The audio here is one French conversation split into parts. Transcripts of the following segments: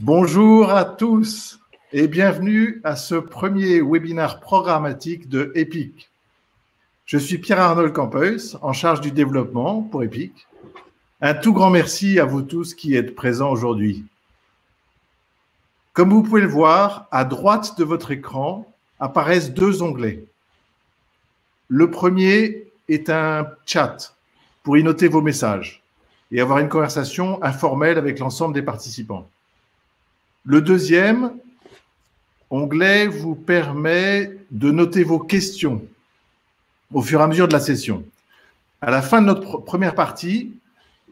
Bonjour à tous et bienvenue à ce premier webinaire programmatique de EPIC. Je suis Pierre-Arnold Campeus, en charge du développement pour EPIC. Un tout grand merci à vous tous qui êtes présents aujourd'hui. Comme vous pouvez le voir, à droite de votre écran apparaissent deux onglets. Le premier est un chat pour y noter vos messages et avoir une conversation informelle avec l'ensemble des participants. Le deuxième onglet vous permet de noter vos questions au fur et à mesure de la session. À la fin de notre première partie,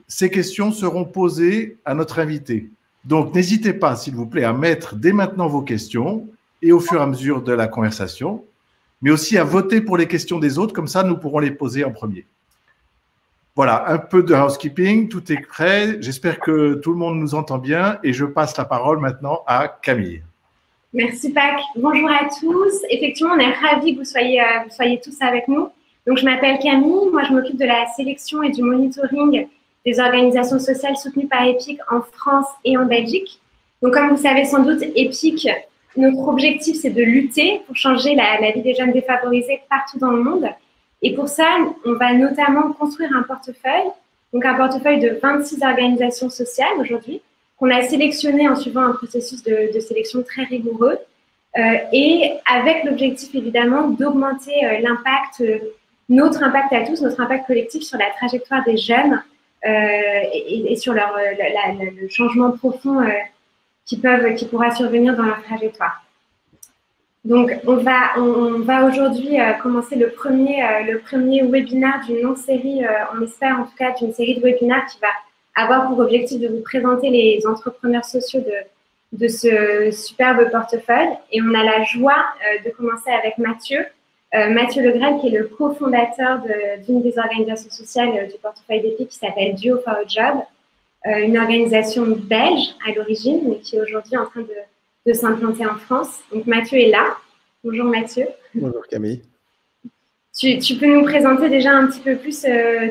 ces questions seront posées à notre invité. Donc, n'hésitez pas, s'il vous plaît, à mettre dès maintenant vos questions et au fur et à mesure de la conversation, mais aussi à voter pour les questions des autres, comme ça, nous pourrons les poser en premier. Voilà, un peu de housekeeping, tout est prêt. J'espère que tout le monde nous entend bien et je passe la parole maintenant à Camille. Merci Pâques. Bonjour à tous. Effectivement, on est ravis que vous soyez tous avec nous. Donc, je m'appelle Camille. Moi, je m'occupe de la sélection et du monitoring des organisations sociales soutenues par EPIC en France et en Belgique. Donc, comme vous savez sans doute, EPIC, notre objectif, c'est de lutter pour changer la vie des jeunes défavorisés partout dans le monde. Et pour ça, on va notamment construire un portefeuille, donc un portefeuille de 26 organisations sociales aujourd'hui, qu'on a sélectionné en suivant un processus de sélection très rigoureux et avec l'objectif évidemment d'augmenter l'impact, notre impact à tous, notre impact collectif sur la trajectoire des jeunes et sur le changement profond qui pourra survenir dans leur trajectoire. Donc, on va aujourd'hui commencer le premier webinaire d'une longue série, on espère en tout cas d'une série de webinaires qui va avoir pour objectif de vous présenter les entrepreneurs sociaux de ce superbe portefeuille. Et on a la joie de commencer avec Mathieu Legrel, qui est le cofondateur d'une des organisations sociales du portefeuille d'EPIC qui s'appelle Duo for a Job, une organisation belge à l'origine, mais qui est aujourd'hui en train de s'implanter en France. Donc, Mathieu est là. Bonjour, Mathieu. Bonjour, Camille. Tu peux nous présenter déjà un petit peu plus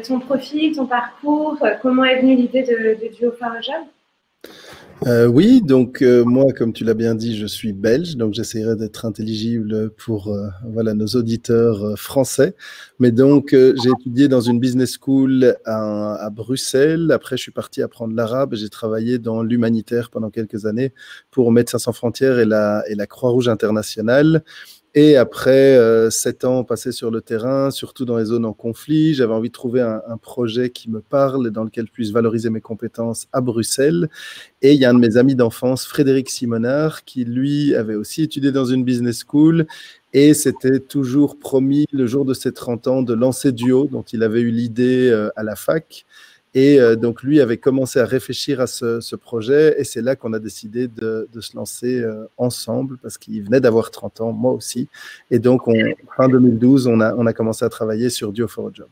ton profil, ton parcours, comment est venue l'idée de Duo for a Job? Oui, donc moi, comme tu l'as bien dit, je suis belge, donc j'essaierai d'être intelligible pour voilà, nos auditeurs français. Mais donc, j'ai étudié dans une business school à Bruxelles. Après, je suis parti apprendre l'arabe et j'ai travaillé dans l'humanitaire pendant quelques années pour Médecins sans frontières et la Croix-Rouge internationale. Et après 7 ans passés sur le terrain, surtout dans les zones en conflit, j'avais envie de trouver un projet qui me parle et dans lequel je puisse valoriser mes compétences à Bruxelles. Et il y a un de mes amis d'enfance, Frédéric Simonard, qui lui avait aussi étudié dans une business school et s'était toujours promis le jour de ses 30 ans de lancer Duo, dont il avait eu l'idée à la fac. Et donc, lui avait commencé à réfléchir à ce projet et c'est là qu'on a décidé de se lancer ensemble parce qu'il venait d'avoir 30 ans, moi aussi. Et donc, fin 2012, on a commencé à travailler sur Duo for a Job.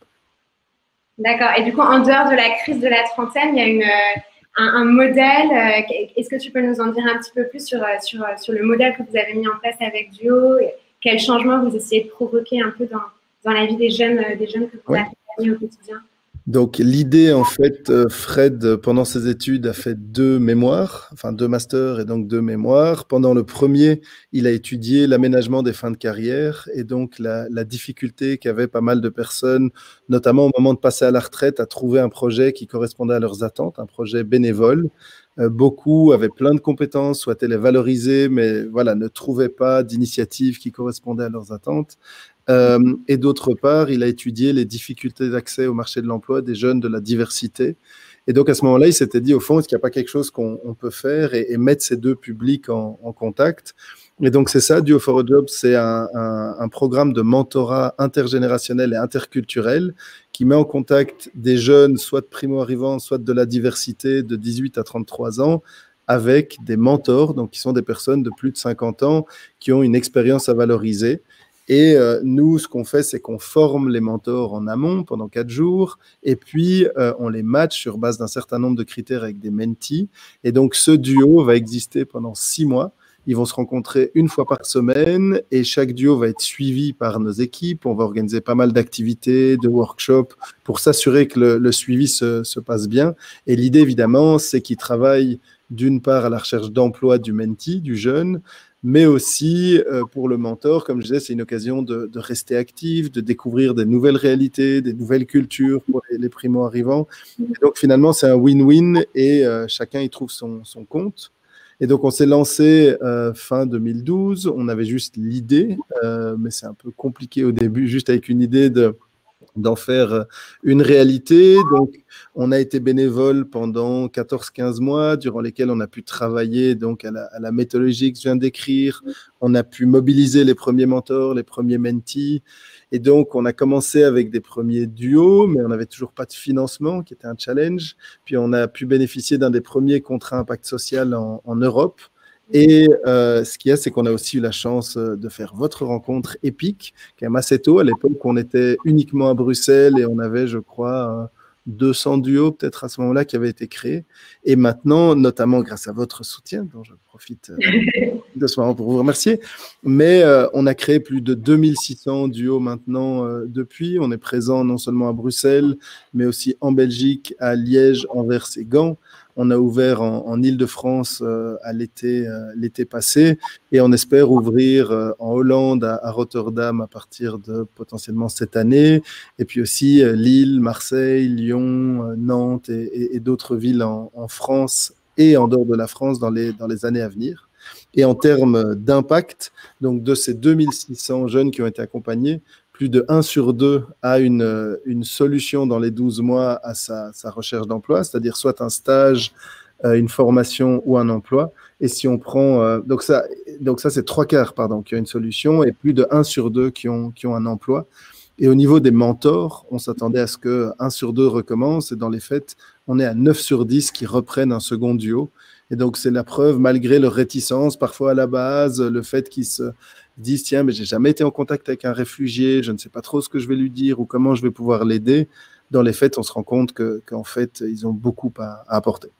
D'accord. Et du coup, en dehors de la crise de la trentaine, il y a un modèle. Est-ce que tu peux nous en dire un petit peu plus sur le modèle que vous avez mis en place avec Duo? Quel changement vous essayez de provoquer un peu dans la vie des jeunes que vous accompagnez au quotidien? Donc, l'idée, en fait, Fred, pendant ses études, a fait 2 mémoires, enfin 2 masters et donc 2 mémoires. Pendant le premier, il a étudié l'aménagement des fins de carrière et donc la difficulté qu'avaient pas mal de personnes, notamment au moment de passer à la retraite, à trouver un projet qui correspondait à leurs attentes, un projet bénévole. Beaucoup avaient plein de compétences, souhaitaient les valoriser, mais voilà, ne trouvaient pas d'initiative qui correspondait à leurs attentes. Et d'autre part, il a étudié les difficultés d'accès au marché de l'emploi des jeunes de la diversité. Et donc, à ce moment-là, il s'était dit, au fond, est-ce qu'il n'y a pas quelque chose qu'on peut faire et mettre ces deux publics en contact? Et donc, c'est ça, Duo for a Job, c'est un programme de mentorat intergénérationnel et interculturel qui met en contact des jeunes, soit de primo-arrivants, soit de la diversité de 18 à 33 ans, avec des mentors, donc qui sont des personnes de plus de 50 ans qui ont une expérience à valoriser. Et nous, ce qu'on fait, c'est qu'on forme les mentors en amont pendant 4 jours et puis on les match sur base d'un certain nombre de critères avec des mentees. Et donc, ce duo va exister pendant 6 mois. Ils vont se rencontrer 1 fois par semaine et chaque duo va être suivi par nos équipes. On va organiser pas mal d'activités, de workshops pour s'assurer que le suivi se passe bien. Et l'idée, évidemment, c'est qu'ils travaillent d'une part à la recherche d'emploi du mentee, du jeune, mais aussi pour le mentor, comme je disais, c'est une occasion de rester actif, de découvrir des nouvelles réalités, des nouvelles cultures pour les primo-arrivants. Et donc finalement, c'est un win-win et chacun y trouve son compte. Et donc on s'est lancé fin 2012, on avait juste l'idée, mais c'est un peu compliqué au début, juste avec une idée d'en faire une réalité. Donc, on a été bénévole pendant 14-15 mois, durant lesquels on a pu travailler donc à la méthodologie que je viens d'écrire. On a pu mobiliser les premiers mentors, les premiers mentees. Et donc, on a commencé avec des premiers duos, mais on n'avait toujours pas de financement, qui était un challenge. Puis, on a pu bénéficier d'un des premiers contrats impact social en Europe. Et ce qu'il y a, c'est qu'on a aussi eu la chance de faire votre rencontre épique, quand même assez tôt. À l'époque, on était uniquement à Bruxelles et on avait, je crois, 200 duos peut-être à ce moment-là qui avaient été créés. Et maintenant, notamment grâce à votre soutien, dont je profite de ce moment pour vous remercier, mais on a créé plus de 2600 duos maintenant depuis. On est présent non seulement à Bruxelles, mais aussi en Belgique, à Liège, Anvers et Gand. On a ouvert en Île-de-France à l'été passé et on espère ouvrir en Hollande, à Rotterdam à partir de potentiellement cette année. Et puis aussi Lille, Marseille, Lyon, Nantes et d'autres villes en France et en dehors de la France dans les années à venir. Et en termes d'impact, donc de ces 2600 jeunes qui ont été accompagnés, plus de 1 sur 2 a une solution dans les 12 mois à sa recherche d'emploi, c'est-à-dire soit un stage, une formation ou un emploi. Et si on prend, donc ça c'est 3/4 qui ont une solution et plus de 1 sur 2 qui ont un emploi. Et au niveau des mentors, on s'attendait à ce que 1 sur 2 recommence et dans les faits, on est à 9 sur 10 qui reprennent un second duo. Et donc, c'est la preuve, malgré leur réticence, parfois à la base, le fait qu'ils se disent « Tiens, mais j'ai jamais été en contact avec un réfugié, je ne sais pas trop ce que je vais lui dire ou comment je vais pouvoir l'aider. » Dans les faits, on se rend compte qu'en fait, ils ont beaucoup à apporter.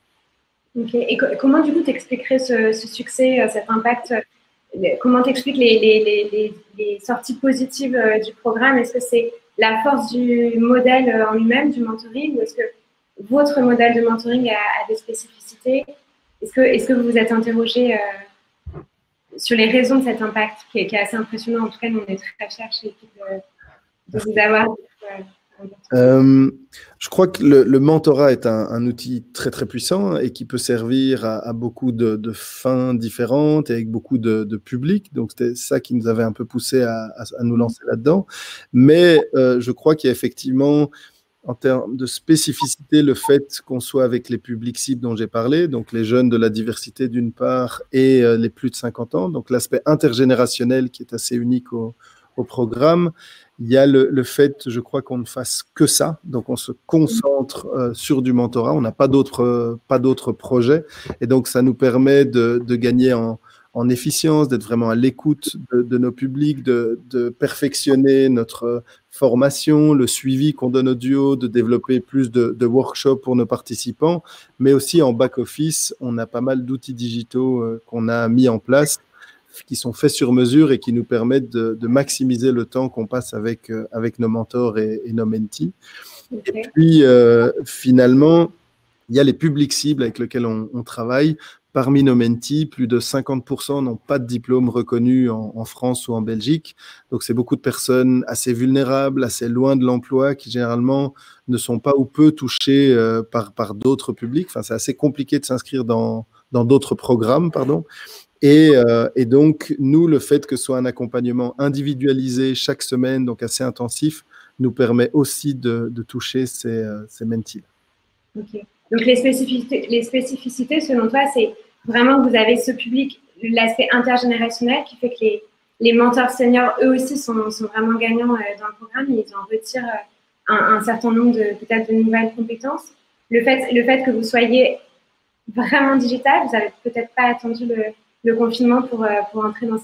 Ok. Et comment, du coup, t'expliquerais ce succès, cet impact? Comment t'expliques les sorties positives du programme? Est-ce que c'est la force du modèle en lui-même, du mentoring, ou est-ce que votre modèle de mentoring a des spécificités? Est-ce que vous vous êtes interrogé sur les raisons de cet impact qui est assez impressionnant? En tout cas, nous, on est très fiers chez l'équipe de vous avoir. Je crois que le mentorat est un outil très très puissant et qui peut servir à beaucoup de fins différentes et avec beaucoup de publics. Donc c'était ça qui nous avait un peu poussé à nous lancer là-dedans. Mais je crois qu'il y a effectivement, en termes de spécificité, le fait qu'on soit avec les publics cibles dont j'ai parlé, donc les jeunes de la diversité d'une part et les plus de 50 ans, donc l'aspect intergénérationnel qui est assez unique au programme. Il y a le fait, je crois, qu'on ne fasse que ça, donc on se concentre sur du mentorat, on n'a pas d'autres projets, et donc ça nous permet de gagner en efficience, d'être vraiment à l'écoute de nos publics, de perfectionner notre formation, le suivi qu'on donne aux duos, de développer plus de workshops pour nos participants, mais aussi en back-office, on a pas mal d'outils digitaux qu'on a mis en place, qui sont faits sur mesure et qui nous permettent de maximiser le temps qu'on passe avec nos mentors et nos mentees. Okay. Et puis, finalement, il y a les publics cibles avec lesquels on travaille. Parmi nos mentees, plus de 50% n'ont pas de diplôme reconnu en France ou en Belgique. Donc, c'est beaucoup de personnes assez vulnérables, assez loin de l'emploi, qui généralement ne sont pas ou peu touchées par d'autres publics. Enfin, c'est assez compliqué de s'inscrire dans d'autres programmes, pardon. Et donc, nous, le fait que ce soit un accompagnement individualisé chaque semaine, donc assez intensif, nous permet aussi de toucher ces mentees. Ok. Donc, les spécificités, selon toi, c'est vraiment que vous avez ce public, l'aspect intergénérationnel qui fait que les mentors seniors, eux aussi, sont vraiment gagnants dans le programme et ils en retirent un certain nombre peut-être de nouvelles compétences. Le fait que vous soyez vraiment digital, vous n'avez peut-être pas attendu le confinement pour entrer dans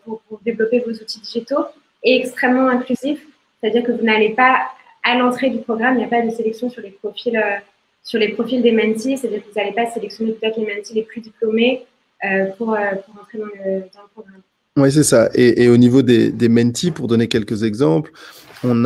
pour développer vos outils digitaux, et extrêmement inclusif, c'est-à-dire que vous n'allez pas, à l'entrée du programme, il n'y a pas de sélection sur les profils des mentees, c'est-à-dire que vous n'allez pas sélectionner peut-être les mentees les plus diplômés pour entrer dans le programme. Oui, c'est ça. Et au niveau des mentees, pour donner quelques exemples, on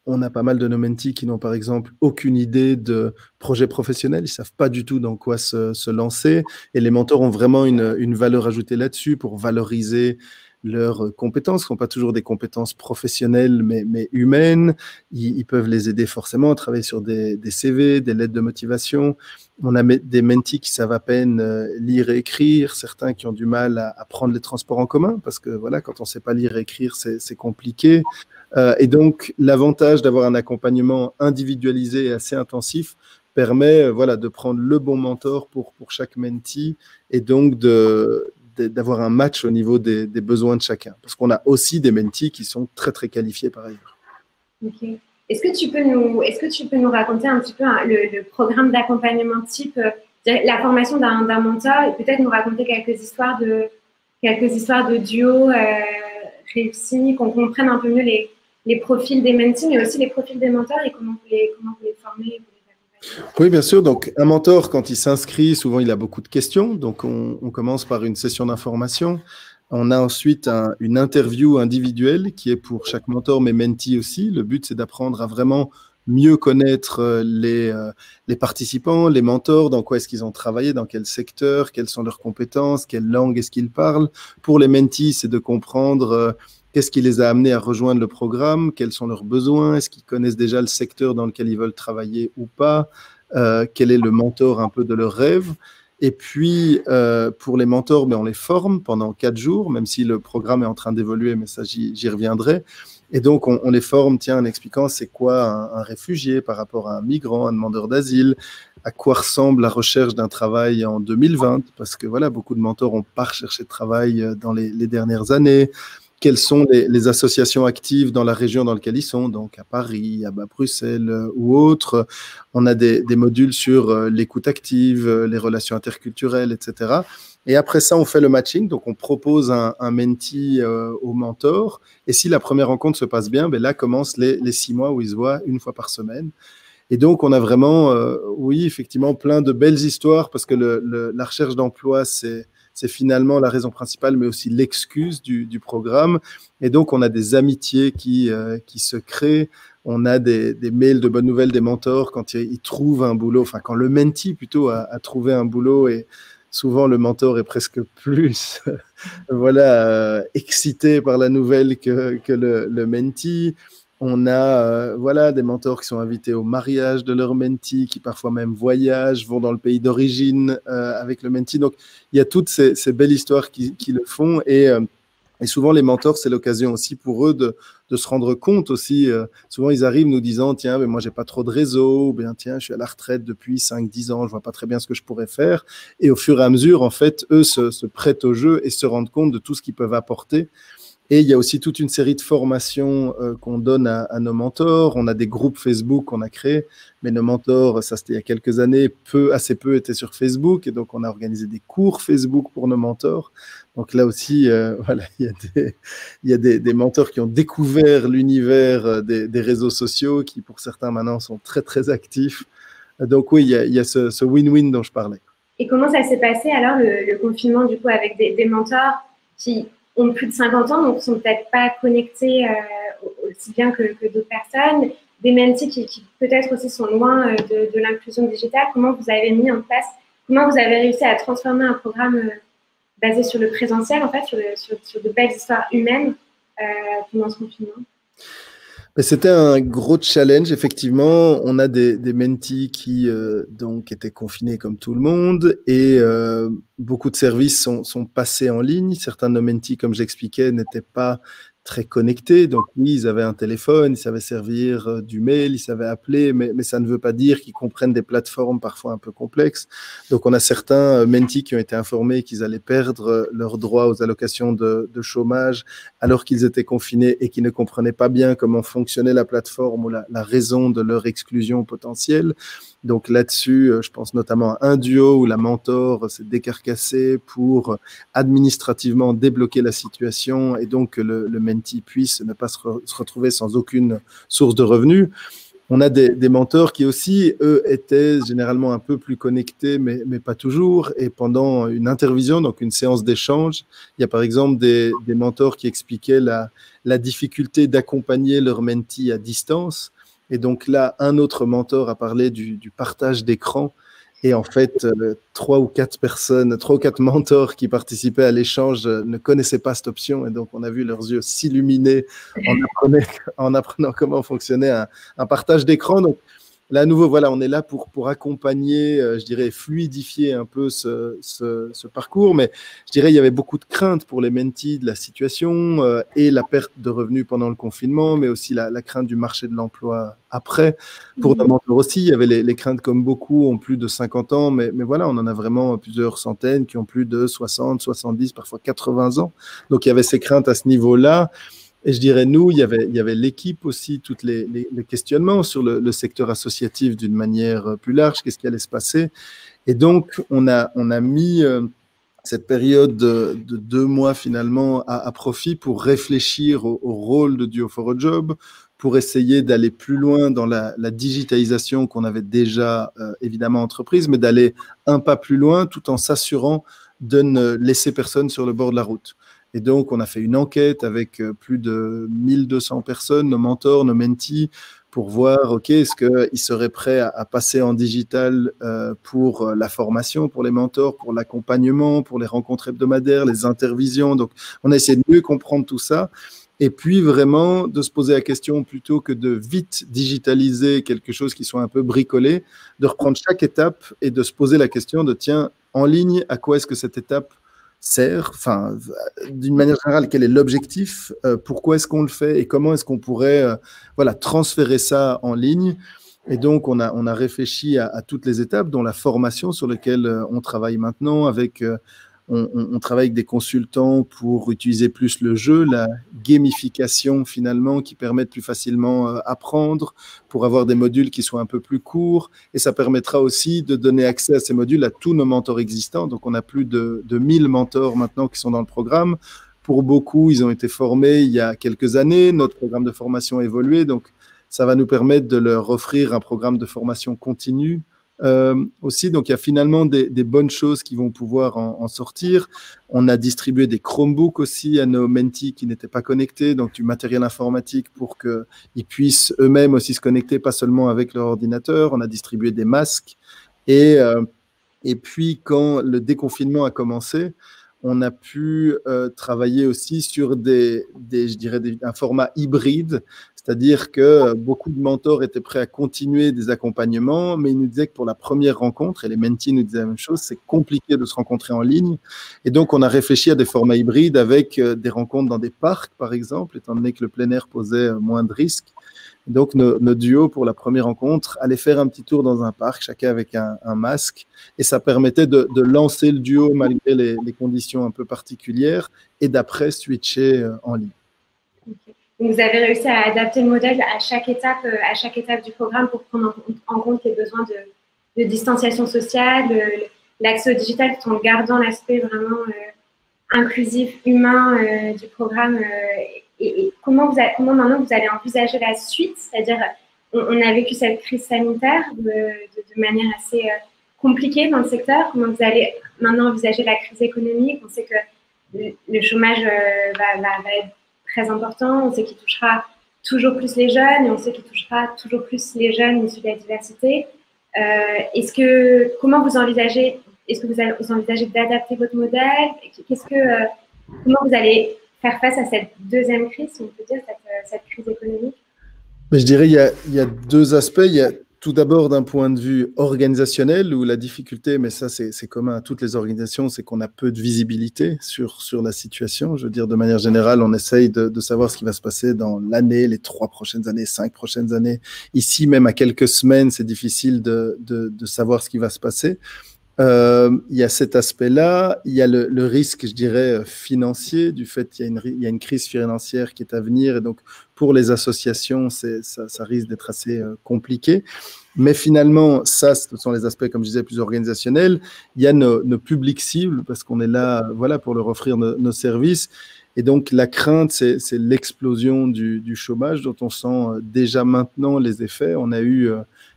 on a pas mal de nos mentees qui n'ont par exemple aucune idée de projet professionnel, ils ne savent pas du tout dans quoi se lancer. Et les mentors ont vraiment une valeur ajoutée là-dessus pour valoriser leurs compétences, qui ne sont pas toujours des compétences professionnelles, mais humaines. Ils peuvent les aider forcément à travailler sur des CV, des lettres de motivation. On a des mentees qui savent à peine lire et écrire, certains qui ont du mal à prendre les transports en commun, parce que voilà, quand on ne sait pas lire et écrire, c'est compliqué. Et donc, l'avantage d'avoir un accompagnement individualisé et assez intensif permet voilà, de prendre le bon mentor pour chaque mentee et donc d'avoir un match au niveau des besoins de chacun. Parce qu'on a aussi des mentees qui sont très, très qualifiés par ailleurs. Ok. Est-ce que tu peux nous raconter un petit peu le programme d'accompagnement type, la formation d'un mentor, et peut-être nous raconter quelques histoires de duo réussis, qu'on comprenne un peu mieux les profils des mentees, mais aussi les profils des mentors et comment vous les formez. Oui, bien sûr. Donc, un mentor, quand il s'inscrit, souvent, il a beaucoup de questions. Donc, on commence par une session d'information. On a ensuite une interview individuelle qui est pour chaque mentor, mais mentee aussi. Le but, c'est d'apprendre à vraiment mieux connaître les participants, les mentors, dans quoi est-ce qu'ils ont travaillé, dans quel secteur, quelles sont leurs compétences, quelle langue est-ce qu'ils parlent. Pour les mentees, c'est de comprendre qu'est-ce qui les a amenés à rejoindre le programme, quels sont leurs besoins, est-ce qu'ils connaissent déjà le secteur dans lequel ils veulent travailler ou pas, quel est le mentor un peu de leur rêve. Et puis, pour les mentors, on les forme pendant 4 jours, même si le programme est en train d'évoluer, mais ça, j'y reviendrai. Et donc, on les forme, en expliquant c'est quoi un réfugié par rapport à un migrant, un demandeur d'asile, à quoi ressemble la recherche d'un travail en 2020, parce que voilà, beaucoup de mentors n'ont pas recherché de travail dans les dernières années. Quelles sont les associations actives dans la région dans laquelle ils sont, donc à Paris, à Bruxelles ou autres. On a des modules sur l'écoute active, les relations interculturelles, etc. Et après ça, on fait le matching. Donc, on propose un mentee au mentor. Et si la première rencontre se passe bien, là commencent les 6 mois où ils se voient une fois par semaine. Et donc, on a vraiment, oui, effectivement, plein de belles histoires parce que la recherche d'emploi, c'est finalement la raison principale, mais aussi l'excuse du programme. Et donc, on a des amitiés qui se créent. On a des mails de bonnes nouvelles des mentors quand ils trouvent un boulot, enfin, quand le mentee plutôt a trouvé un boulot. Et souvent, le mentor est presque plus excité par la nouvelle que le mentee. On a des mentors qui sont invités au mariage de leur mentee, qui parfois même voyagent, vont dans le pays d'origine avec le mentee. Donc, il y a toutes ces belles histoires qui le font. Et souvent, les mentors, c'est l'occasion aussi pour eux de se rendre compte aussi. Souvent, ils arrivent nous disant, tiens, mais moi, j'ai pas trop de réseau, ou bien, tiens, je suis à la retraite depuis 5-10 ans, je vois pas très bien ce que je pourrais faire. Et au fur et à mesure, en fait, eux se prêtent au jeu et se rendent compte de tout ce qu'ils peuvent apporter. Et il y a aussi toute une série de formations qu'on donne à nos mentors. On a des groupes Facebook qu'on a créés, mais nos mentors, ça c'était il y a quelques années, assez peu étaient sur Facebook. Et donc, on a organisé des cours Facebook pour nos mentors. Donc là aussi, il y a des mentors qui ont découvert l'univers des réseaux sociaux, qui pour certains maintenant sont très, très actifs. Donc oui, il y a ce win-win dont je parlais. Et comment ça s'est passé alors, le confinement, du coup, avec des mentors qui ont plus de 50 ans, donc ne sont peut-être pas connectés aussi bien que d'autres personnes, des mentees qui peut-être aussi sont loin de l'inclusion digitale. Comment vous avez mis en place, comment vous avez réussi à transformer un programme basé sur le présentiel, en fait, sur de belles histoires humaines pendant ce confinement? C'était un gros challenge, effectivement. On a des mentees qui donc étaient confinés comme tout le monde et beaucoup de services sont passés en ligne. Certains de nos mentees, comme j'expliquais, n'étaient pas très connectés. Donc oui, ils avaient un téléphone, ils savaient servir du mail, ils savaient appeler, mais ça ne veut pas dire qu'ils comprennent des plateformes parfois un peu complexes. Donc on a certains mentees qui ont été informés qu'ils allaient perdre leur droit aux allocations de chômage alors qu'ils étaient confinés et qui ne comprenaient pas bien comment fonctionnait la plateforme ou la raison de leur exclusion potentielle. Donc là-dessus, je pense notamment à un duo où la mentor s'est décarcassée pour administrativement débloquer la situation et donc que le mentee puisse ne pas se retrouver sans aucune source de revenus. On a des mentors qui aussi, eux, étaient généralement un peu plus connectés, mais pas toujours. Et pendant une intervision, donc une séance d'échange, il y a par exemple des mentors qui expliquaient la difficulté d'accompagner leur mentee à distance. Et donc là, un autre mentor a parlé du partage d'écran. Et en fait, 3 ou 4 personnes, 3 ou 4 mentors qui participaient à l'échange ne connaissaient pas cette option. Et donc, on a vu leurs yeux s'illuminer en apprenant comment fonctionnait un partage d'écran. Donc, là, à nouveau, voilà, on est là pour accompagner, je dirais, fluidifier un peu ce parcours. Mais je dirais, il y avait beaucoup de craintes pour les mentees de la situation et la perte de revenus pendant le confinement, mais aussi la crainte du marché de l'emploi après. Pour nos mentors aussi, il y avait les craintes comme beaucoup ont plus de 50 ans, mais voilà, on en a vraiment plusieurs centaines qui ont plus de 60, 70, parfois 80 ans. Donc, il y avait ces craintes à ce niveau-là. Et je dirais, nous, il y avait l'équipe aussi, tous les questionnements sur le secteur associatif d'une manière plus large, qu'est-ce qui allait se passer. Et donc, on a mis cette période de 2 mois finalement à profit pour réfléchir au rôle de Duo for a Job, pour essayer d'aller plus loin dans la digitalisation qu'on avait déjà évidemment entreprise, mais d'aller un pas plus loin tout en s'assurant de ne laisser personne sur le bord de la route. Et donc, on a fait une enquête avec plus de 1200 personnes, nos mentors, nos mentees, pour voir, OK, est-ce qu'ils seraient prêts à passer en digital pour la formation, pour les mentors, pour l'accompagnement, pour les rencontres hebdomadaires, les intervisions. Donc, on a essayé de mieux comprendre tout ça. Et puis, vraiment, de se poser la question, plutôt que de vite digitaliser quelque chose qui soit un peu bricolé, de reprendre chaque étape et de se poser la question de, tiens, en ligne, à quoi est-ce que cette étape sert, enfin, d'une manière générale, quel est l'objectif, pourquoi est-ce qu'on le fait et comment est-ce qu'on pourrait voilà, transférer ça en ligne. Et donc, on a réfléchi à toutes les étapes, dont la formation sur laquelle on travaille maintenant avec... On travaille avec des consultants pour utiliser plus le jeu, la gamification finalement qui permet de plus facilement apprendre, pour avoir des modules qui soient un peu plus courts. Et ça permettra aussi de donner accès à ces modules à tous nos mentors existants. Donc, on a plus de 1000 mentors maintenant qui sont dans le programme. Pour beaucoup, ils ont été formés il y a quelques années. Notre programme de formation a évolué. Donc, ça va nous permettre de leur offrir un programme de formation continue. Aussi, donc il y a finalement des bonnes choses qui vont pouvoir en sortir. On a distribué des Chromebooks aussi à nos mentees qui n'étaient pas connectés, donc du matériel informatique pour qu'ils puissent eux-mêmes aussi se connecter, pas seulement avec leur ordinateur. On a distribué des masques et puis quand le déconfinement a commencé, on a pu travailler aussi sur je dirais un format hybride, c'est-à-dire que beaucoup de mentors étaient prêts à continuer des accompagnements, mais ils nous disaient que pour la première rencontre, et les mentees nous disaient la même chose, c'est compliqué de se rencontrer en ligne. Et donc, on a réfléchi à des formats hybrides avec des rencontres dans des parcs, par exemple, étant donné que le plein air posait moins de risques. Donc, nos duos, pour la première rencontre, allaient faire un petit tour dans un parc, chacun avec un masque. Et ça permettait de lancer le duo malgré les conditions un peu particulières et d'après switcher en ligne. Okay. Donc, vous avez réussi à adapter le modèle à chaque étape du programme pour prendre en compte les besoins de distanciation sociale, l'accès au digital, tout en gardant l'aspect vraiment inclusif, humain du programme. Et comment maintenant vous allez envisager la suite? C'est-à-dire, on a vécu cette crise sanitaire de manière assez compliquée dans le secteur. Comment vous allez maintenant envisager la crise économique? On sait que le chômage va être très important. On sait qu'il touchera toujours plus les jeunes et on sait qu'il touchera toujours plus les jeunes issus de la diversité. Comment vous envisagez? Est-ce que vous envisagez d'adapter votre modèle? Comment vous allez faire face à cette deuxième crise, si on peut dire, cette crise économique? Mais je dirais il y a 2 aspects. Il y a tout d'abord d'un point de vue organisationnel où la difficulté, mais ça c'est commun à toutes les organisations, c'est qu'on a peu de visibilité sur la situation. Je veux dire, de manière générale, on essaye de savoir ce qui va se passer dans l'année, les 3 prochaines années, 5 prochaines années. Ici, même à quelques semaines, c'est difficile de savoir ce qui va se passer. Il y a cet aspect-là, il y a le risque, je dirais, financier, du fait qu'il y a une crise financière qui est à venir, et donc pour les associations, ça risque d'être assez compliqué. Mais finalement, ce sont les aspects, comme je disais, plus organisationnels. Il y a nos publics cibles, parce qu'on est là voilà, pour leur offrir nos services. Et donc, la crainte, c'est l'explosion du chômage, dont on sent déjà maintenant les effets. On a eu...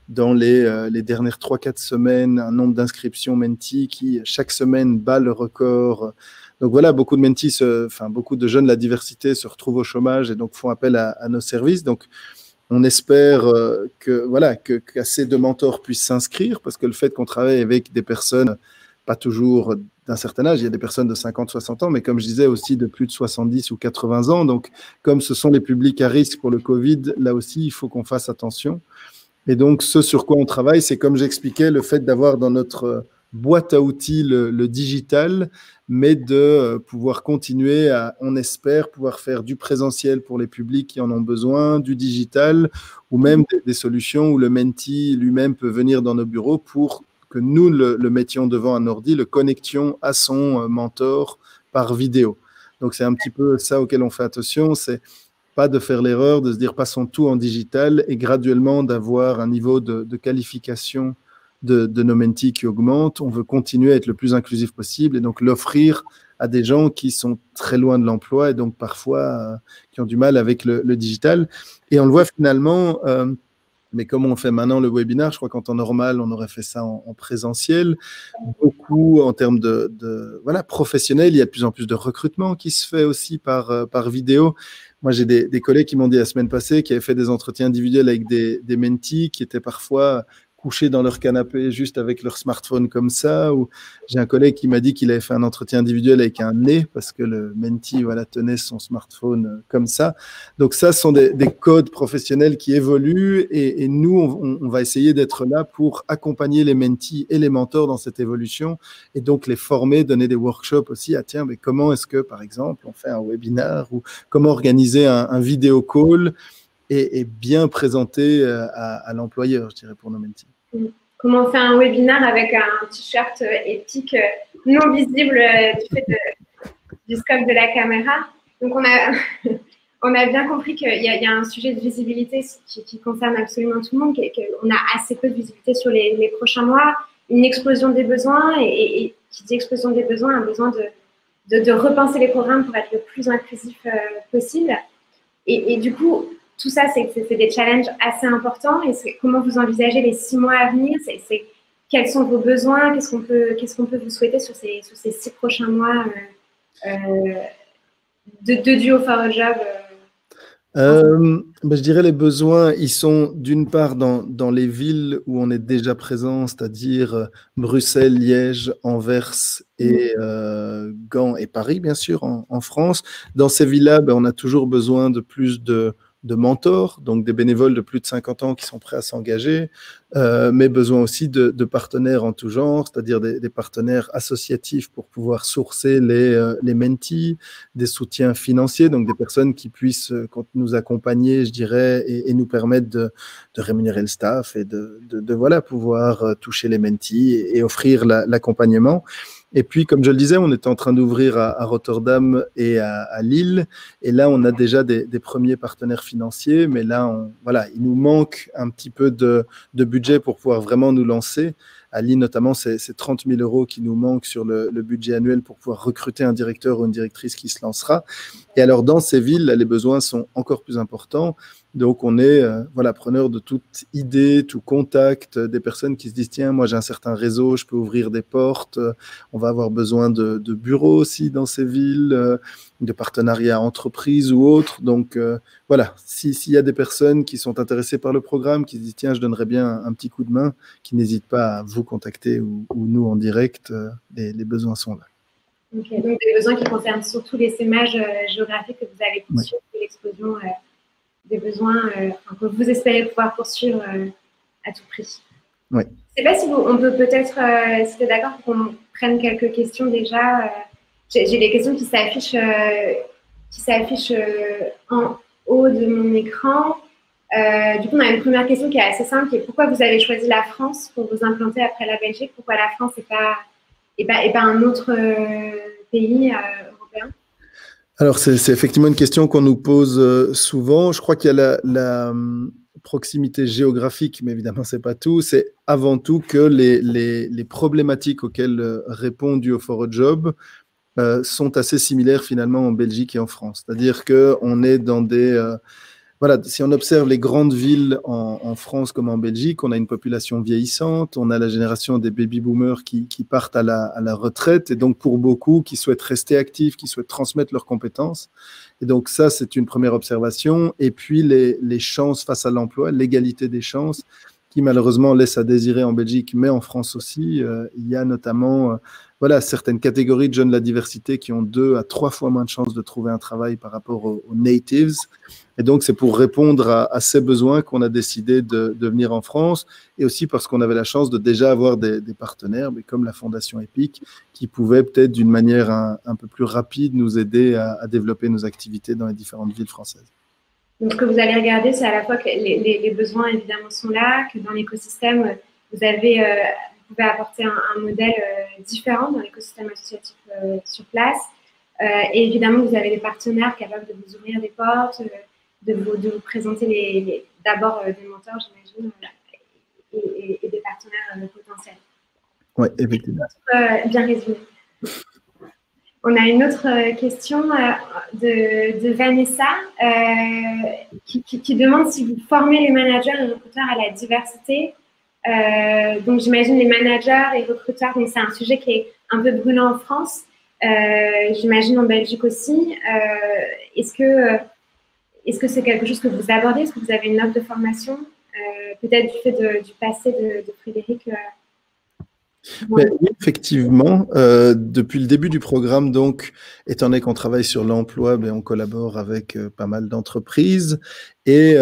dans les dernières 3-4 semaines, un nombre d'inscriptions mentees qui, chaque semaine, bat le record. Donc voilà, beaucoup de mentees, beaucoup de jeunes de la diversité se retrouvent au chômage et donc font appel à nos services. Donc, On espère qu'assez de mentors puissent s'inscrire, parce que le fait qu'on travaille avec des personnes, pas toujours d'un certain âge, il y a des personnes de 50, 60 ans, mais comme je disais aussi de plus de 70 ou 80 ans. Donc, comme ce sont les publics à risque pour le Covid, là aussi, il faut qu'on fasse attention. Et donc, ce sur quoi on travaille, c'est comme j'expliquais, le fait d'avoir dans notre boîte à outils le digital, mais de pouvoir continuer à, on espère, pouvoir faire du présentiel pour les publics qui en ont besoin, du digital, ou même des solutions où le mentee lui-même peut venir dans nos bureaux pour que nous le mettions devant un ordi, le connections à son mentor par vidéo. Donc, c'est un petit peu ça auquel on fait attention, c'est pas de faire l'erreur de se dire passons tout en digital et graduellement d'avoir un niveau de qualification de nos mentees qui augmente. On veut continuer à être le plus inclusif possible et donc l'offrir à des gens qui sont très loin de l'emploi et donc parfois qui ont du mal avec le digital. Et on le voit finalement, mais comme on fait maintenant le webinaire, je crois qu'en temps normal, on aurait fait ça en présentiel. Beaucoup en termes de professionnels, il y a de plus en plus de recrutement qui se fait aussi par vidéo. Moi, j'ai des collègues qui m'ont dit la semaine passée qu'ils avaient fait des entretiens individuels avec des mentees qui étaient parfois couchés dans leur canapé juste avec leur smartphone comme ça. Ou j'ai un collègue qui m'a dit qu'il avait fait un entretien individuel avec un nez parce que le mentee tenait son smartphone comme ça. Donc ça, ce sont des codes professionnels qui évoluent et nous, on va essayer d'être là pour accompagner les mentees et les mentors dans cette évolution et donc les former, donner des workshops aussi. Ah tiens, mais comment est-ce que, par exemple, on fait un webinaire ou comment organiser un vidéo call et bien présenter à l'employeur, je dirais, pour nos mentees. Comment on fait un webinaire avec un t-shirt épique non visible du fait du scope de la caméra. Donc, on a bien compris qu'il y a un sujet de visibilité qui concerne absolument tout le monde, qu'on a assez peu de visibilité sur les prochains mois, une explosion des besoins et qui dit explosion des besoins, un besoin de repenser les programmes pour être le plus inclusif possible. Et du coup, tout ça, c'est des challenges assez importants. Et comment vous envisagez les 6 mois à venir? Quels sont vos besoins? Qu'est-ce qu'on peut vous souhaiter sur ces 6 prochains mois de Duo for a Job je dirais les besoins, ils sont d'une part dans les villes où on est déjà présent, c'est-à-dire Bruxelles, Liège, Anvers et Gand et Paris, bien sûr, en France. Dans ces villes-là, on a toujours besoin de plus de mentors, donc des bénévoles de plus de 50 ans qui sont prêts à s'engager, mais besoin aussi de partenaires en tout genre, c'est-à-dire des partenaires associatifs pour pouvoir sourcer les mentees, des soutiens financiers, donc des personnes qui puissent nous accompagner, je dirais, et nous permettre de rémunérer le staff et de pouvoir toucher les mentees et offrir l'accompagnement. Et puis, comme je le disais, on est en train d'ouvrir à Rotterdam et à Lille. Et là, on a déjà des premiers partenaires financiers. Mais là, il nous manque un petit peu de budget pour pouvoir vraiment nous lancer. À Lille, notamment, c'est 30 000 € qui nous manquent sur le budget annuel pour pouvoir recruter un directeur ou une directrice qui se lancera. Et alors, dans ces villes, là, les besoins sont encore plus importants. Donc, on est preneur de toute idée, tout contact, des personnes qui se disent « Tiens, moi, j'ai un certain réseau, je peux ouvrir des portes. » On va avoir besoin de bureaux aussi dans ces villes, de partenariats entreprises ou autres. Donc, s'il y a des personnes qui sont intéressées par le programme, qui se disent « Tiens, je donnerais bien un petit coup de main », qui n'hésitent pas à vous contacter ou nous en direct, les besoins sont là. Okay, donc, des besoins qui concernent surtout les sémages géographiques que vous allez poursuivre et l'explosion des besoins que vous espérez pouvoir poursuivre à tout prix. Oui. Je ne sais pas si on peut peut-être, si tu es d'accord, pour qu'on prenne quelques questions déjà. J'ai des questions qui s'affichent en haut de mon écran. Du coup, on a une première question qui est assez simple, qui est pourquoi vous avez choisi la France pour vous implanter après la Belgique? Pourquoi la France et pas un autre pays européen? Alors, c'est effectivement une question qu'on nous pose souvent. Je crois qu'il y a la proximité géographique, mais évidemment, ce n'est pas tout. C'est avant tout que les problématiques auxquelles répond Duo for a Job sont assez similaires finalement en Belgique et en France. C'est-à-dire qu'on est dans des voilà, si on observe les grandes villes en France comme en Belgique, on a une population vieillissante, on a la génération des baby-boomers qui partent à la retraite, et donc pour beaucoup qui souhaitent rester actifs, qui souhaitent transmettre leurs compétences. Et donc ça, c'est une première observation. Et puis les chances face à l'emploi, l'égalité des chances, qui malheureusement laisse à désirer en Belgique, mais en France aussi. Il y a notamment voilà, certaines catégories de jeunes de la diversité qui ont 2 à 3 fois moins de chances de trouver un travail par rapport aux natives. Et donc, c'est pour répondre à ces besoins qu'on a décidé de venir en France, et aussi parce qu'on avait la chance de déjà avoir des partenaires, mais comme la Fondation EPIC, qui pouvaient peut-être d'une manière un peu plus rapide nous aider à développer nos activités dans les différentes villes françaises. Donc, ce que vous allez regarder, c'est à la fois que les besoins, évidemment, sont là, que dans l'écosystème, vous pouvez apporter un modèle différent dans l'écosystème associatif sur place. Et évidemment, vous avez des partenaires capables de vous ouvrir des portes, de vous présenter d'abord des mentors, j'imagine, et des partenaires potentiels. Oui, effectivement. Bien résumé. On a une autre question de Vanessa qui demande si vous formez les managers et recruteurs à la diversité. Donc, j'imagine les managers et recruteurs, donc c'est un sujet qui est un peu brûlant en France. J'imagine en Belgique aussi. Est-ce que c'est quelque chose que vous abordez? Est-ce que vous avez une offre de formation? Peut-être du fait du passé de Frédéric. Oui, effectivement, depuis le début du programme, donc, étant donné qu'on travaille sur l'emploi, on collabore avec pas mal d'entreprises. Et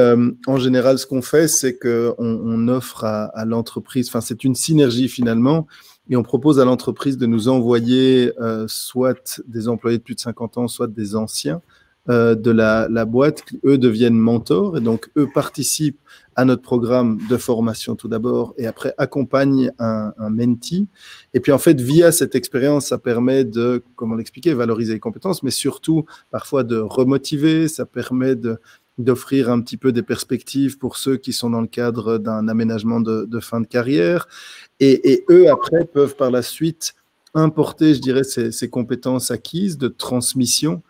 en général, ce qu'on fait, c'est qu'on offre à l'entreprise, enfin, c'est une synergie finalement, et on propose à l'entreprise de nous envoyer soit des employés de plus de 50 ans, soit des anciens de la boîte, qui eux deviennent mentors, et donc eux participent à notre programme de formation tout d'abord, et après accompagnent un mentee. Et puis en fait, via cette expérience, ça permet de, comme on l'expliquait, valoriser les compétences, mais surtout parfois de remotiver, ça permet d'offrir un petit peu des perspectives pour ceux qui sont dans le cadre d'un aménagement de fin de carrière. Et eux, après, peuvent par la suite importer, je dirais, ces compétences acquises de transmission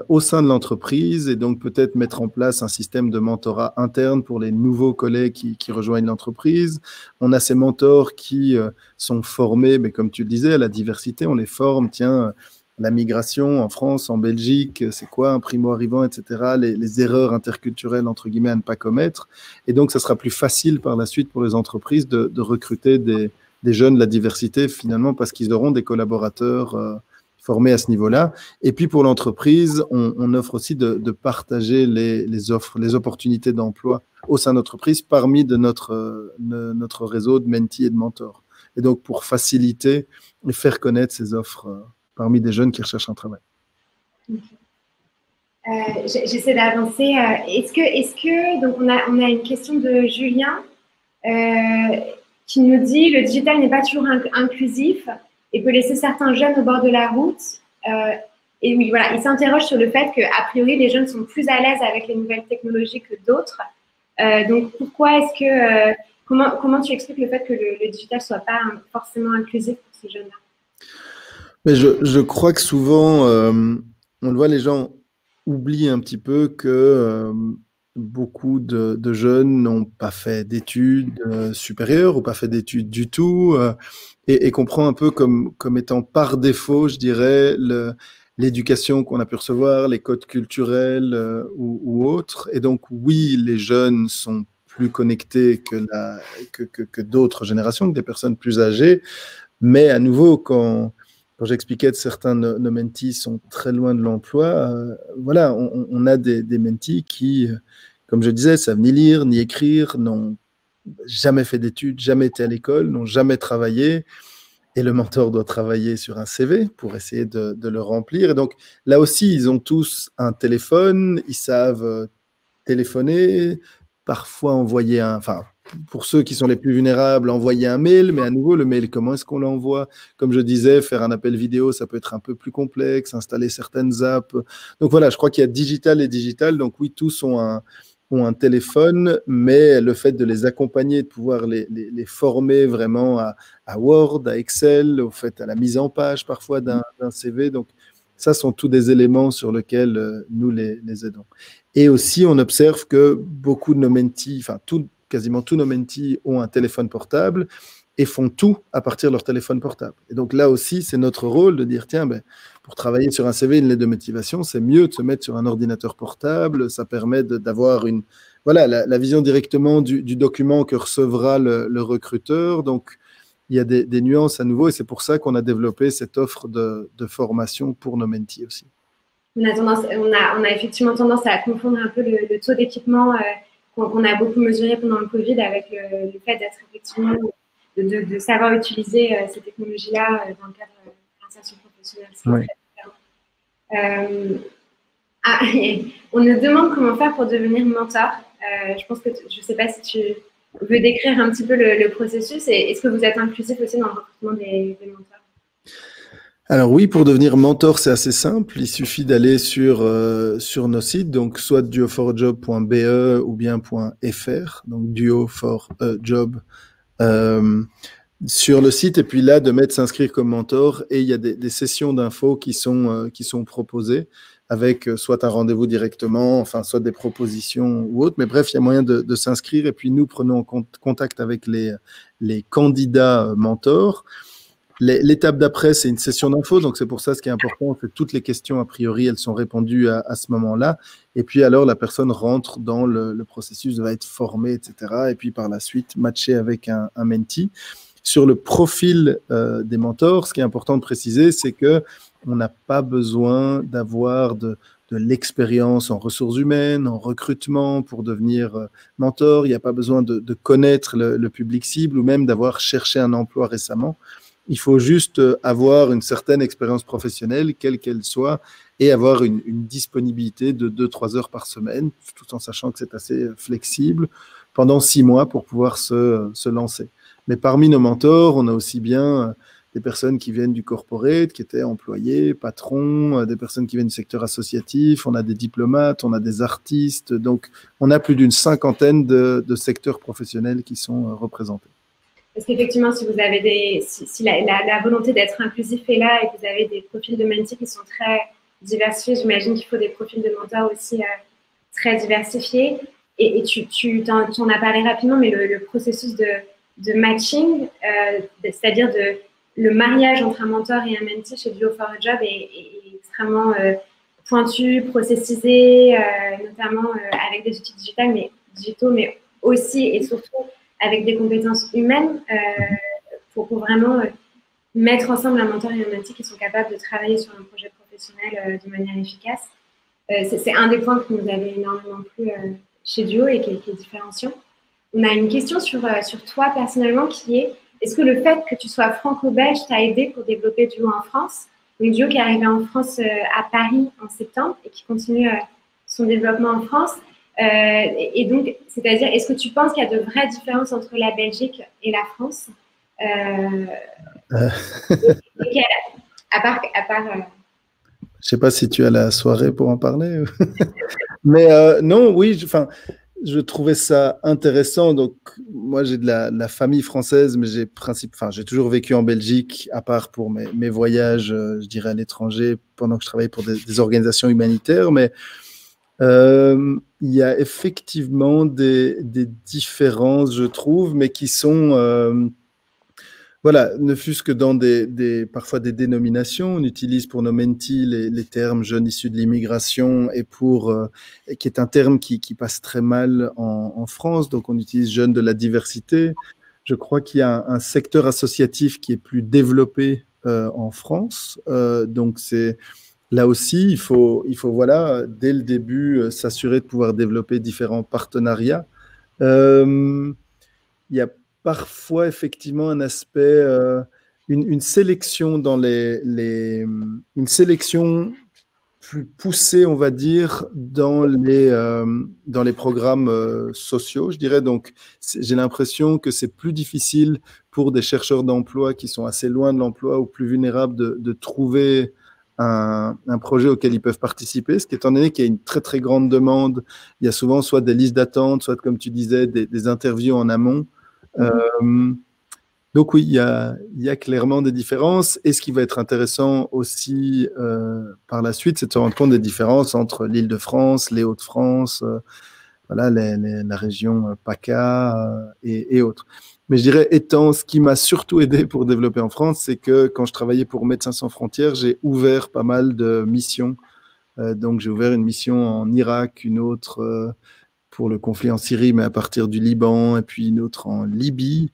au sein de l'entreprise, et donc peut-être mettre en place un système de mentorat interne pour les nouveaux collègues qui rejoignent l'entreprise. On a ces mentors qui sont formés, mais comme tu le disais, à la diversité, on les forme, tiens, la migration en France, en Belgique, c'est quoi un primo-arrivant, etc., les erreurs interculturelles, entre guillemets, à ne pas commettre. Et donc, ça sera plus facile par la suite pour les entreprises de recruter des jeunes de la diversité, finalement, parce qu'ils auront des collaborateurs formés à ce niveau-là. Et puis pour l'entreprise, on offre aussi de partager les offres, les opportunités d'emploi au sein de l'entreprise parmi notre réseau de mentees et de mentors. Et donc pour faciliter et faire connaître ces offres parmi des jeunes qui recherchent un travail. J'essaie d'avancer. Est-ce que donc on a une question de Julien qui nous dit le digital n'est pas toujours inclusif et peut laisser certains jeunes au bord de la route. Et oui, voilà, il s'interroge sur le fait qu'a priori, les jeunes sont plus à l'aise avec les nouvelles technologies que d'autres. Donc, pourquoi est-ce que… comment tu expliques le fait que le digital ne soit pas forcément inclusif pour ces jeunes-là? Mais je crois que souvent, on le voit, les gens oublient un petit peu que beaucoup de jeunes n'ont pas fait d'études supérieures ou pas fait d'études du tout, et qu'on prend un peu comme étant par défaut, je dirais, l'éducation qu'on a pu recevoir, les codes culturels ou autres. Et donc, oui, les jeunes sont plus connectés que d'autres générations, que des personnes plus âgées. Mais à nouveau, quand j'expliquais que certains de nos mentees sont très loin de l'emploi, voilà, on a des mentees qui, comme je disais, savent ni lire, ni écrire, n'ont jamais fait d'études, jamais été à l'école, n'ont jamais travaillé. Et le mentor doit travailler sur un CV pour essayer de le remplir. Et donc, là aussi, ils ont tous un téléphone, ils savent téléphoner, parfois envoyer enfin, pour ceux qui sont les plus vulnérables, envoyer un mail, mais à nouveau, le mail, comment est-ce qu'on l'envoie? Comme je disais, faire un appel vidéo, ça peut être un peu plus complexe, installer certaines apps. Donc voilà, je crois qu'il y a digital et digital. Donc oui, tous ont un téléphone, mais le fait de les accompagner, de pouvoir les former vraiment à Word, à Excel, au fait à la mise en page parfois d'un CV. Donc Ça sont tous des éléments sur lesquels nous les aidons. Et aussi, on observe que beaucoup de nos mentees, quasiment tous nos mentees ont un téléphone portable et font tout à partir de leur téléphone portable. Et donc là aussi, c'est notre rôle de dire, tiens, pour travailler sur un CV, une lettre de motivation, c'est mieux de se mettre sur un ordinateur portable. Ça permet d'avoir la vision directement du document que recevra le recruteur. Donc, il y a des nuances à nouveau et c'est pour ça qu'on a développé cette offre de formation pour nos mentees aussi. On a effectivement tendance à confondre un peu le taux d'équipement qu'on a beaucoup mesuré pendant le Covid avec le fait d'être effectivement, de savoir utiliser ces technologies-là dans le cadre de l'insertion professionnelle. Oui. On nous demande comment faire pour devenir mentor. Je pense que je ne sais pas si tu veux décrire un petit peu le processus et est-ce que vous êtes inclusif aussi dans le recrutement des mentors? Alors oui, pour devenir mentor, c'est assez simple. Il suffit d'aller sur nos sites, donc soit duo4job.be ou bien .fr, donc duo4job sur le site, et puis là, de mettre s'inscrire comme mentor, et il y a des sessions d'infos qui sont proposées avec soit un rendez-vous directement, enfin soit des propositions ou autre, mais bref, il y a moyen de s'inscrire, et puis nous prenons contact avec les candidats mentors. L'étape d'après, c'est une session d'info, donc c'est pour ça ce qui est important, c'est que toutes les questions, a priori, elles sont répondues à ce moment-là. Et puis alors, la personne rentre dans le processus, va être formée, etc. Et puis par la suite, matcher avec un mentee. Sur le profil des mentors, ce qui est important de préciser, c'est qu'on n'a pas besoin d'avoir de l'expérience en ressources humaines, en recrutement pour devenir mentor. Il n'y a pas besoin de connaître le public cible ou même d'avoir cherché un emploi récemment. Il faut juste avoir une certaine expérience professionnelle, quelle qu'elle soit, et avoir une disponibilité de 2-3 heures par semaine, tout en sachant que c'est assez flexible, pendant 6 mois pour pouvoir se lancer. Mais parmi nos mentors, on a aussi bien des personnes qui viennent du corporate, qui étaient employés, patrons, des personnes qui viennent du secteur associatif, on a des diplomates, on a des artistes. Donc, on a plus d'une 50aine de secteurs professionnels qui sont représentés. Parce qu'effectivement, si vous avez si la volonté d'être inclusif est là et que vous avez des profils de mentees qui sont très diversifiés, j'imagine qu'il faut des profils de mentors aussi très diversifiés. Et tu en as parlé rapidement, mais le processus de matching, c'est-à-dire le mariage entre un mentor et un mentee chez Duo4job est extrêmement pointu, processisé, notamment avec des outils digitaux, mais aussi et surtout avec des compétences humaines pour vraiment mettre ensemble un mentor et un mentee qui sont capables de travailler sur un projet professionnel de manière efficace. C'est un des points que nous avait énormément plu chez Duo et qui est différenciant. On a une question sur toi personnellement qui est: est-ce que le fait que tu sois franco-belge t'a aidé pour développer Duo en France? Donc Duo qui est arrivé en France à Paris en septembre et qui continue son développement en France. Et donc, c'est-à-dire, est-ce que tu penses qu'il y a de vraies différences entre la Belgique et la France à part je sais pas si tu as la soirée pour en parler. Mais non, oui, je trouvais ça intéressant. Donc, moi, j'ai de la famille française, mais j'ai toujours vécu en Belgique, à part pour mes voyages, je dirais, à l'étranger, pendant que je travaillais pour des organisations humanitaires. Mais il y a effectivement des différences, je trouve, mais qui sont, ne fût-ce que dans parfois des dénominations. On utilise pour nos mentees les termes jeunes issus de l'immigration et qui est un terme qui passe très mal en France. Donc, on utilise jeunes de la diversité. Je crois qu'il y a un secteur associatif qui est plus développé en France. Donc, là aussi, il faut dès le début, s'assurer de pouvoir développer différents partenariats. Il y a parfois effectivement un aspect, une sélection une sélection plus poussée, on va dire, dans les programmes sociaux, je dirais. Donc, j'ai l'impression que c'est plus difficile pour des chercheurs d'emploi qui sont assez loin de l'emploi ou plus vulnérables de trouver un projet auquel ils peuvent participer, ce qui, étant donné qu'il y a une très très grande demande, il y a souvent soit des listes d'attente, soit, comme tu disais, des interviews en amont. Donc oui, il y a clairement des différences. Et ce qui va être intéressant aussi par la suite, c'est de se rendre compte des différences entre l'Île-de-France, les Hauts-de-France, voilà, la région PACA et autres. Mais je dirais, ce qui m'a surtout aidé pour développer en France, c'est que quand je travaillais pour Médecins sans frontières, j'ai ouvert pas mal de missions. Donc j'ai ouvert une mission en Irak, une autre pour le conflit en Syrie, mais à partir du Liban, et puis une autre en Libye.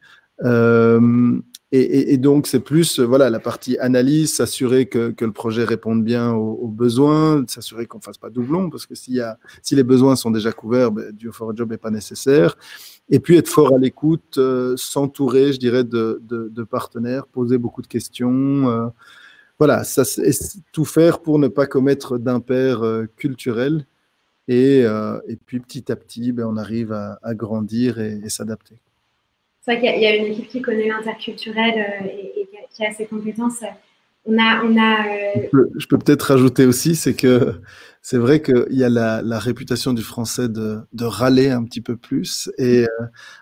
Et donc, c'est plus voilà, la partie analyse, s'assurer que le projet réponde bien aux besoins, s'assurer qu'on ne fasse pas doublon, parce que si les besoins sont déjà couverts, ben, Duo for a Job n'est pas nécessaire. Et puis, être fort à l'écoute, s'entourer, je dirais, de partenaires, poser beaucoup de questions. Voilà, tout faire pour ne pas commettre d'impair culturel. Et puis, petit à petit, ben, on arrive à grandir et s'adapter. C'est vrai qu'il y a une équipe qui connaît l'interculturel et qui a ses compétences. Je peux peut-être rajouter aussi, c'est que c'est vrai qu'il y a la réputation du français de râler un petit peu plus. Et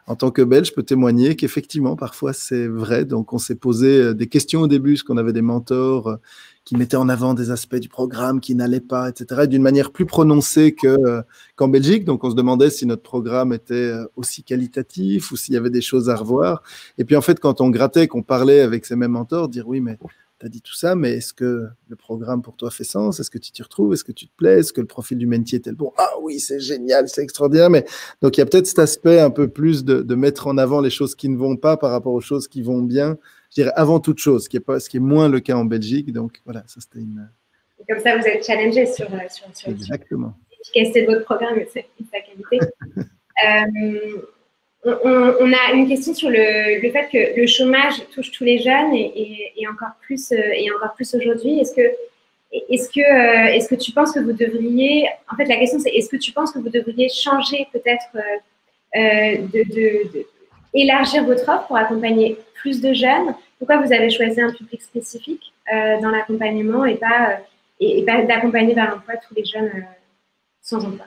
en tant que Belge, je peux témoigner qu'effectivement, parfois, c'est vrai. Donc, on s'est posé des questions au début, parce qu'on avait des mentors qui mettaient en avant des aspects du programme qui n'allaient pas, etc., d'une manière plus prononcée qu'en Belgique. Donc, on se demandait si notre programme était aussi qualitatif ou s'il y avait des choses à revoir. Et puis, en fait, quand on grattait, qu'on parlait avec ces mêmes mentors, dire oui, mais tu as dit tout ça, mais est-ce que le programme pour toi fait sens? Est-ce que tu t'y retrouves? Est-ce que tu te plais? Est-ce que le profil du métier est le bon? Ah oui, c'est génial, c'est extraordinaire. Mais donc, il y a peut-être cet aspect un peu plus de mettre en avant les choses qui ne vont pas par rapport aux choses qui vont bien. Je dirais avant toute chose, ce qui est moins le cas en Belgique. Donc, voilà, ça c'était une... Et comme ça, vous êtes challengé sur Exactement. l'efficacité de votre programme et sa qualité. On a une question sur le fait que le chômage touche tous les jeunes et encore plus aujourd'hui. Est-ce que tu penses que vous devriez, en fait la question c'est est-ce que tu penses que vous devriez changer peut-être élargir votre offre pour accompagner plus de jeunes? Pourquoi vous avez choisi un public spécifique dans l'accompagnement et pas d'accompagner vers l'emploi tous les jeunes sans emploi?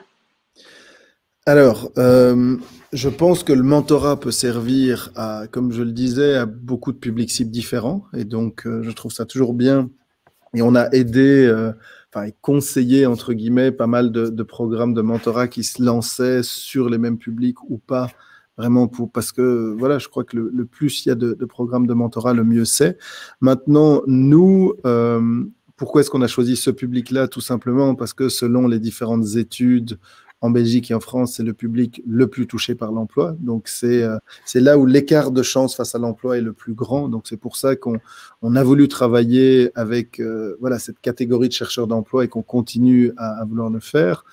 Alors, je pense que le mentorat peut servir à, comme je le disais, à beaucoup de publics cibles différents. Et donc, je trouve ça toujours bien. Et on a aidé, conseillé, entre guillemets, pas mal de programmes de mentorat qui se lançaient sur les mêmes publics ou pas, vraiment parce que, voilà, je crois que le plus il y a de programmes de mentorat, le mieux c'est. Maintenant, nous, pourquoi est-ce qu'on a choisi ce public-là? Tout simplement parce que selon les différentes études, en Belgique et en France, c'est le public le plus touché par l'emploi. Donc, c'est là où l'écart de chance face à l'emploi est le plus grand. Donc, c'est pour ça qu'on a voulu travailler avec cette catégorie de chercheurs d'emploi et qu'on continue à vouloir le faire.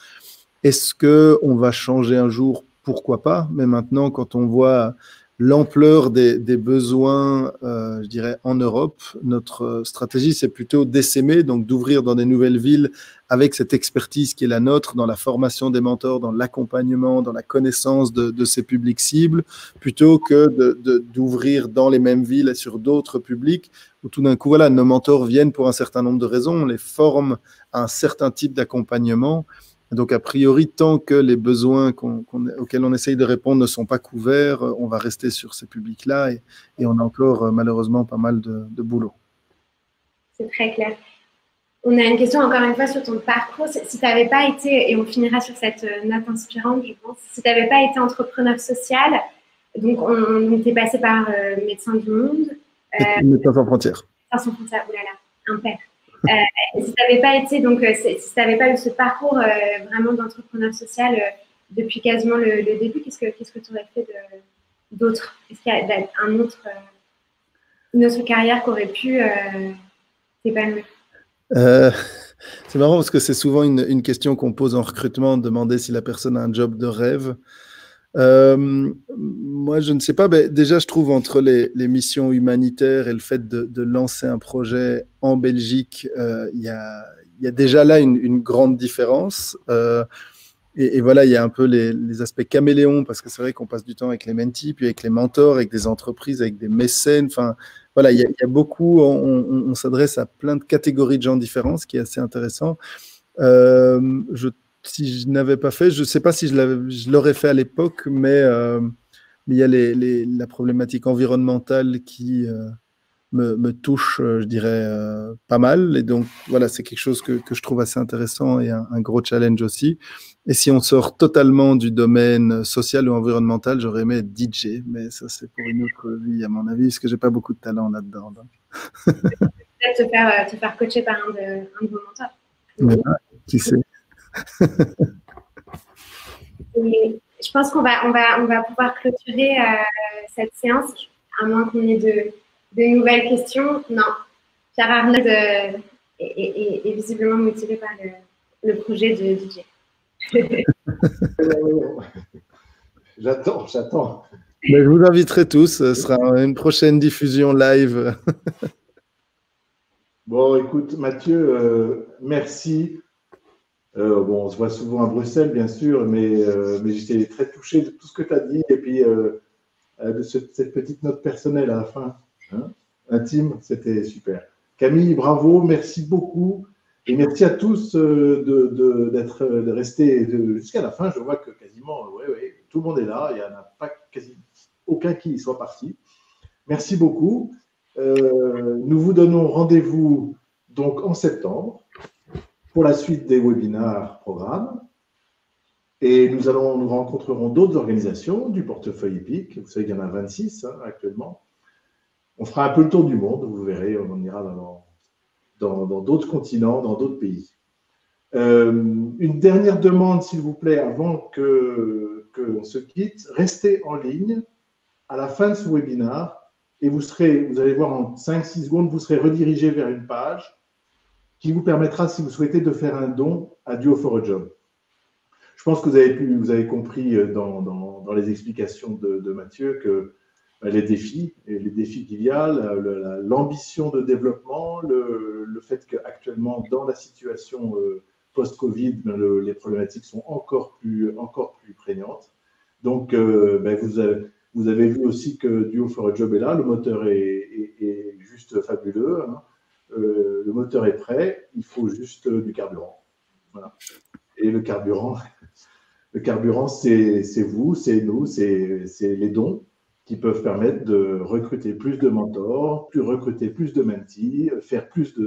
Est-ce qu'on va changer un jour? Pourquoi pas? Mais maintenant, quand on voit l'ampleur des besoins, je dirais, en Europe, notre stratégie, c'est plutôt d'essaimer, donc d'ouvrir dans des nouvelles villes avec cette expertise qui est la nôtre dans la formation des mentors, dans l'accompagnement, dans la connaissance de ces publics cibles, plutôt que d'ouvrir dans les mêmes villes et sur d'autres publics où tout d'un coup, voilà, nos mentors viennent pour un certain nombre de raisons, on les forme à un certain type d'accompagnement. Donc, a priori, tant que les besoins auxquels on essaye de répondre ne sont pas couverts, on va rester sur ces publics-là et on a encore malheureusement pas mal de boulot. C'est très clair. On a une question encore une fois sur ton parcours. Si tu n'avais pas été, et on finira sur cette note inspirante, je pense, si tu n'avais pas été entrepreneur social, donc on était passé par Médecins du Monde. Médecins sans frontières. Médecins sans frontières, oulala, un père. Si tu n'avais pas été, donc, si tu n'avais pas eu ce parcours vraiment d'entrepreneur social depuis quasiment le début, qu'est-ce que tu aurais fait d'autre? Est-ce qu'il y a une autre carrière qui aurait pu t'épanouir? C'est marrant parce que c'est souvent une question qu'on pose en recrutement, demander si la personne a un job de rêve. Moi, je ne sais pas. Ben, déjà, je trouve entre les missions humanitaires et le fait de lancer un projet en Belgique, il y a déjà là une grande différence. Et voilà, il y a un peu les aspects caméléons, parce que c'est vrai qu'on passe du temps avec les mentees, puis avec les mentors, avec des entreprises, avec des mécènes. Enfin, voilà, il y a beaucoup, on s'adresse à plein de catégories de gens différents, ce qui est assez intéressant. Si je n'avais pas fait, je ne sais pas si je l'aurais fait à l'époque, mais Mais il y a la problématique environnementale qui me touche, je dirais, pas mal. Et donc, voilà, c'est quelque chose que je trouve assez intéressant et un gros challenge aussi. Et si on sort totalement du domaine social ou environnemental, j'aurais aimé être DJ, mais ça, c'est pour une autre vie, à mon avis, parce que j'ai pas beaucoup de talent là-dedans. Peut-être te faire coacher par un de vos mentors. Ouais, qui sait. Et je pense qu'on va pouvoir clôturer cette séance, à moins qu'on ait de nouvelles questions. Non, Pierre Arnold est visiblement motivé par le projet de DJ. J'attends. Mais je vous inviterai tous, ce sera une prochaine diffusion live. Bon, écoute, Mathieu, merci. Bon, on se voit souvent à Bruxelles, bien sûr, mais j'étais très touché de tout ce que tu as dit et puis de cette petite note personnelle à la fin, hein, intime, c'était super. Camille, bravo, merci beaucoup. Et merci à tous de rester jusqu'à la fin. Je vois que quasiment, tout le monde est là. Il n'y en a pas quasi aucun qui soit parti. Merci beaucoup. Nous vous donnons rendez-vous donc en septembre pour la suite des webinaires programmes. Et nous rencontrerons d'autres organisations du portefeuille EPIC. Vous savez qu'il y en a 26 actuellement. On fera un peu le tour du monde, vous verrez, on ira dans d'autres continents, dans d'autres pays. Une dernière demande, s'il vous plaît, avant qu'on se quitte. Restez en ligne à la fin de ce webinaire et vous allez voir en 5-6 secondes, vous serez redirigé vers une page qui vous permettra, si vous souhaitez, de faire un don à Duo for a Job. Je pense que vous avez compris dans les explications de Mathieu que les défis qu'il y a, l'ambition de développement, le fait qu'actuellement, dans la situation post-Covid, les problématiques sont encore plus prégnantes. Donc, vous avez vu aussi que Duo for a Job est là, le moteur est juste fabuleux, hein. Le moteur est prêt, il faut juste du carburant. Voilà. Et le carburant, c'est vous, c'est nous, c'est les dons qui peuvent permettre de recruter plus de mentors, recruter plus de mentees, faire plus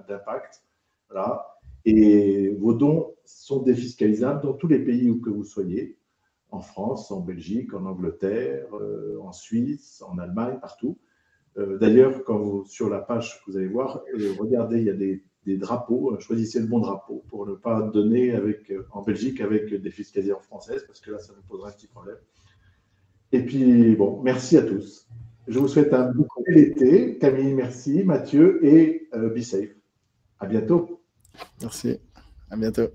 d'impact. Voilà. Et vos dons sont défiscalisables dans tous les pays où que vous soyez, en France, en Belgique, en Angleterre, en Suisse, en Allemagne, partout. D'ailleurs, sur la page que vous allez voir, regardez, il y a des drapeaux. Choisissez le bon drapeau pour ne pas donner en Belgique avec des fiscalisations françaises, parce que là, ça nous posera un petit problème. Et puis, bon, merci à tous. Je vous souhaite un bel été. Camille, merci. Mathieu, et be safe. À bientôt. Merci. À bientôt.